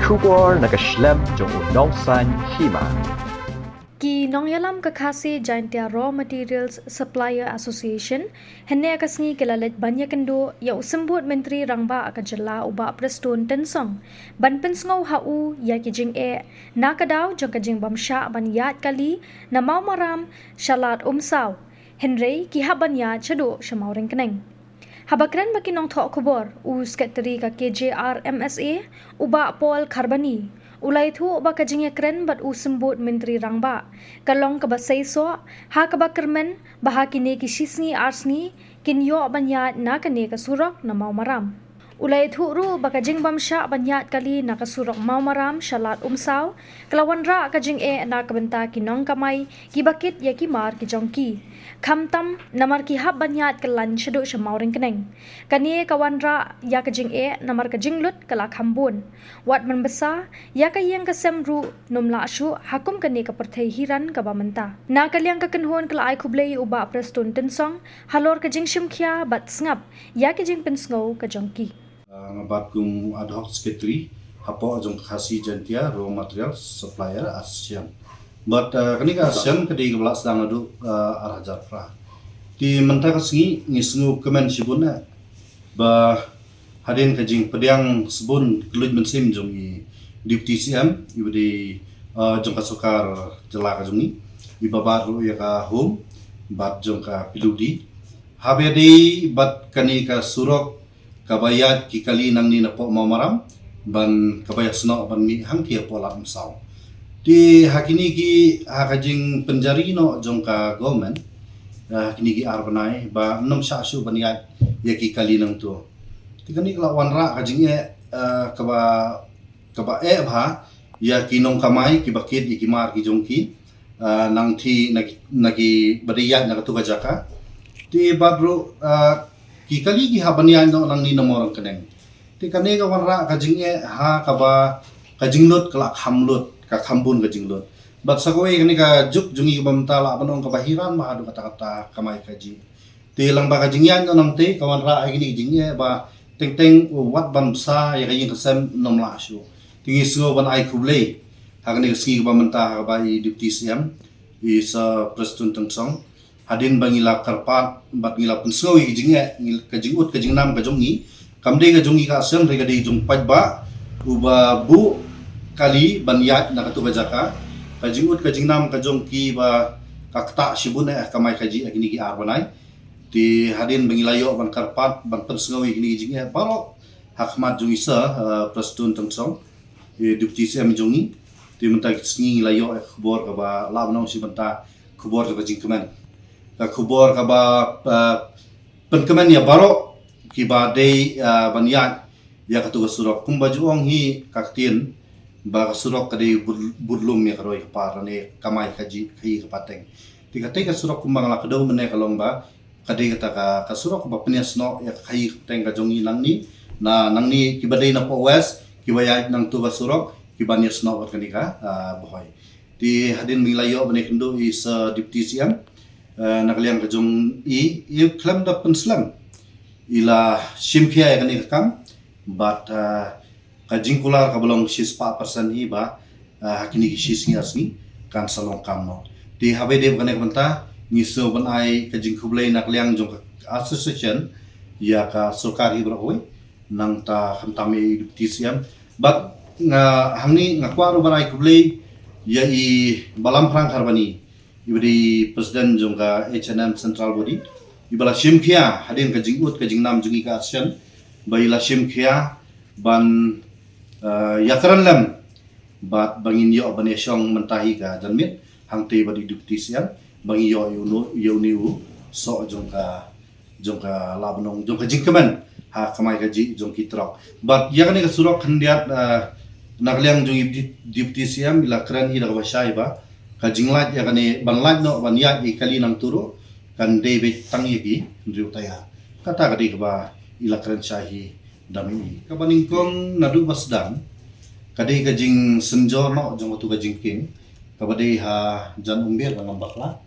kubor nakaslem jong unongsan hima. Ki Nongyalam Kakasi Jaintia Raw Materials Supplier Association henne akasngi kelalet banyakendo ya usembut Menteri Rangba akajala uba Preston Tensong ban pensngau hau ya kijing nakadaw jong kajing bamsha ban yat kali na mau maram shalat umsaw Henry ki haban ya chado shamauring keneng Habakran makinong thok kubor sekretari ka KJR MSA uba Paul Kharbani Ulai thu uba kajingya kren bat usembut Menteri Rangba kalong kabasay so ha kabakermen baha kini kisisngi arsni kinyo banyat na kane kasurok na mau maram Ulai thu ru bakajing bamsha banyat kali na kasurok mau maram shalat umsaw kalawan ra kajing na kabenta kinong kamay kibakit ya kimar kijongki Khamtam namar ki hab banyat kalan shadu shamauring keneng. Kani kawanra ya kajing namar kajing lut kala khambun. Wat man besa ya kayang kasem ru numla ashu hakum kani ka perthai hiran ka bamanta. Na kalyang ka kanhon kala ai khublei uba Preston Tensong halor kajing shimkhya bat sngap ya kajing pensngau kajongki. Ngabat kum ad hoc secretary hapo ajong khasi jantia raw material supplier ASEAN. But kani ka ASEAN kadi kabla sedang adu arhajar pra. Di mentah kasengi ngisngu kemen sibuna ba hadin kajing pediang sebun keluj mensim jong i deputy CM ibadi jong ka sukar jela ka jongi ibabat ru ya ka home bat jong ka piludi habedi bat kani ka surok kabayat ki kali nang ni na po mamaram ban kabayat sno ban mi hangki po lam saw di hakini ki hakajing penjari no jongka government hakini ki arbanai ba nom sha shu baniat ya ki kali nang tu tikani kala wanra kajing kaba bha ya ki nong kamai ki bakit ki mar ki jongki nang thi nagi badiyat na tu jaka di babro ki kali ki habanian no nang ni nomorang keneng tikani ka wanra kajing ha kaba kajing lut kala khamlut ka khambun ka jinglot bat sakoi kani ka juk jungi ka bamtala banong ka bahiran ma adu kata-kata kamai kaji ti lang ba ka jingyan no nang te kawan ra ai ni jingye ba teng wat ban sa ya kayin kasem nom la shu tingi suo ban ai kublei hakani ski ka bamta ka ba i deputy CM i sa Preston Tensong hadin bangila karpat bat ngila pensau i jingye ka jingut ka jingnam ka jongi kamde ka jongi ka asem re ka di jung pajba uba bu kali banyat na katu jaka kajingut kajingnam kajongki ba kakta shibuna kamai kaji agini ki arbanai ti hadin bangilayo ban karpat ban pensngawi gini jinge baro hakmat jungisa Preston Tensong deputy CM jongi ti menta kisngi layo khubor ka ba labnong si menta khubor ka jingkemen ka khubor ka ba penkemen ya baro ki ba dei banyat ya katu surok kumbajuong hi kaktin ba surok kadi budlum ya karoi parane kamai kaji kai kapateng tikate ka surok kumbang la kado mene kalong ba kadi kata ka surok ba peniasno ya kai teng ka jongi nangni nangni kibadai na po west kibaya nang tu ka surok kibaniasno wat kani ka boy di hadin milayo bane kendo is deputy CM nakaliang ka jong i klam da penslam ila shimphia ya kani kam but kajing kular kabalong 6% iba hakini kishis ngasni kan salong kamno di habe de kane kanta ngiso ban ai kajing kublai nakliang jong association ya ka sokari broi nang ta khamtami diptisiam but nga hangni ngakwaru ban ai kublai ya i balam prang kharbani ibadi president jong ka H&M central body ibala shimkhia hadin kajing ut kajing nam jungi ka asian baila shimkhia ban yakaran lam bat bangin yo banesyong mentahi ka janmit hangte badi diptisian bangi yo niu so jongka labnong jongka jingkemen ha kamai kaji jongki trok bat yakani ka surok khandiat nakliang jongi diptisian bila kran hi daga basai ba ka jinglat yakani banlat no banyat i kali nang turu kan debe tangi ki riutaya kata kadi ba ila kran shahi dami kabaningkong nadu basdan kadai kajing senjor no jong tu kajing king kabadai ha jan umbir bang bakla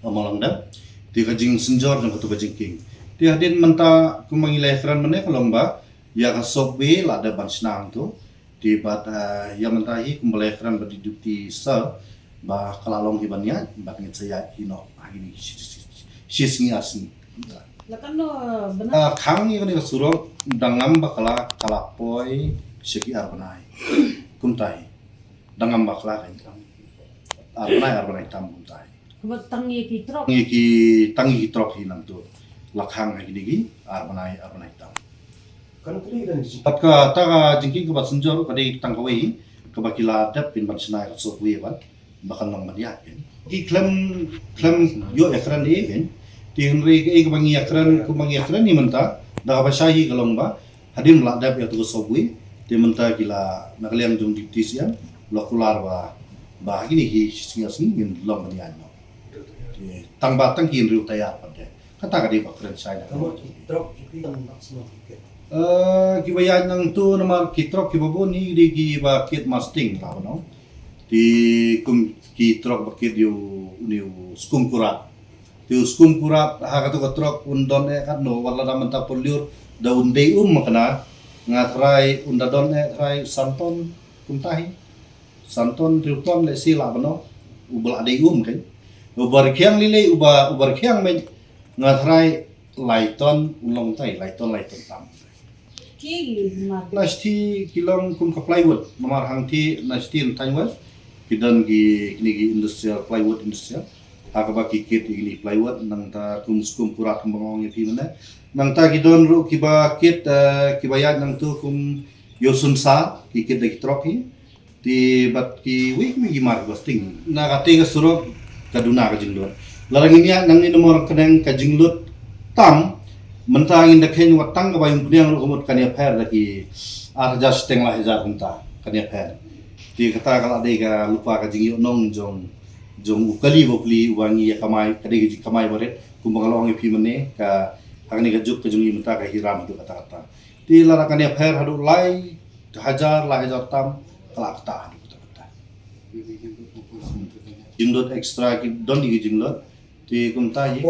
malangda ti kajing senjor jong tu kajing king ti hadin menta kumangilai kran mene kalong ba ya ka sokwe la da ban snang tu Di bat yang mentahi kembali keran berduduk di bah kalalong hibannya bat ngit saya hino ini sisngi asni. Lakan no benar. Kang ni kan surong dangam bakala kalapoi seki arbanai kumtai dangam bakala kan arbanai tam kumtai. Buat tangi kitrok. Tangi trok hinam tu lakhang lagi digi arbanai tam. Kan kini dan Patka taga jingking kebat senjor kadai tangkawai kebakila dap pin ban senai so kuwi ban bakan nong madiat kan. Ki klem yo ekran ni kan. Ti ngri ke kebangi ekran ni menta da basahi kalong ba hadim la dap ya tu so kuwi ti menta kila nakaliang jung diptisian lokular ba gini hi singasing min long madian no. Tang batang kin riu tayar pada. Kata kadai bakran sai na. kamu drop itu yang maksimal tiket. Kibayan ng tu nama kitrok kibabo ni di kiba kit masting lah no. Di kitrok bakit yu skum kurat. Ti skum kurat ha katu katrok undon kan no wala naman ta poliur daun day makana ngatrai undadon trai santon kumtahi. Santon triuton le sila no. Ubal day kan. Ubar kiang lile ubar kiang men ngatrai laiton ulong tai laiton tam. Ki mar. Nasti kilong kum ka plywood nomor hangti nasti taiwas kidan gi industrial plywood industrial hakaba kikit ini plywood nang ta kum kurat kembangong pi mana nang ta gidon ru kiba kit kibayad nang tu kum yosun sa kikit de kitroki ti bat ki wi gimar basting na kati ka surok kaduna ka jinglot larang ini nang ni nomor keneng ka jinglot tam mentangin dekhen watang ka bayung punyang rumut kania per lagi arja setengah hizar kunta kania per di kata kala de ga lupa ka jingi nong jong ukali bokli wangi ya kamai kade gi kamai baret kumbangalong pi mene ka hangni ga juk ka jungi menta ka hiram itu kata di lara kania per hadu lai hajar tam kala kata hadu kata jinglot ekstra ki don di jinglot di kunta ye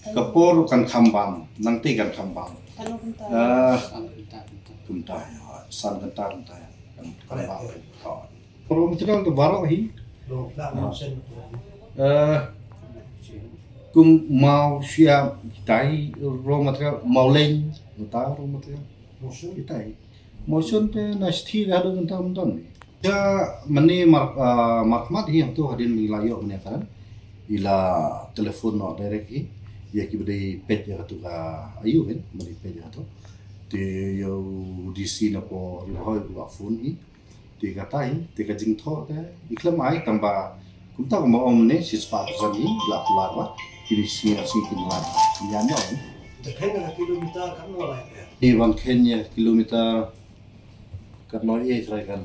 kapor kan kambang nanti kan kambang Ano kunta. kunta san kentar kunta kambang kalau macam tu baru hi Lo nak sen. kum mau siap tai raw material mau len ta raw material Musuh. tai motion te nasti dah ada mentam ya mani markmat hi yang tu hadin milayo menyatakan ila telefon no direct hi ya ki bade pet ya tu ka ayu kan bade pet ya tu ti yo DC na po rihoi wa phone hi ti ka tai ti ka jing tho te iklam ai tamba kumta ko mo omne si spa san hi la pular wa kini si kin la ya no Dekat dengan kilometer kamu lah ya. di bang Kenya kilometer karno e trai kan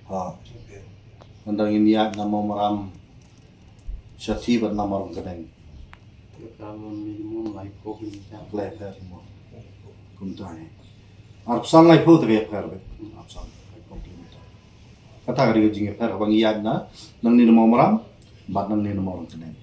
ha andang ini ya nama maram syati ber nama orang kedeng leher mo kuntai arpsan lai po tege per be arpsan lai po kilometer kata ga jinge per bang iya na nang ni nama maram bat nang ni nama orang kedeng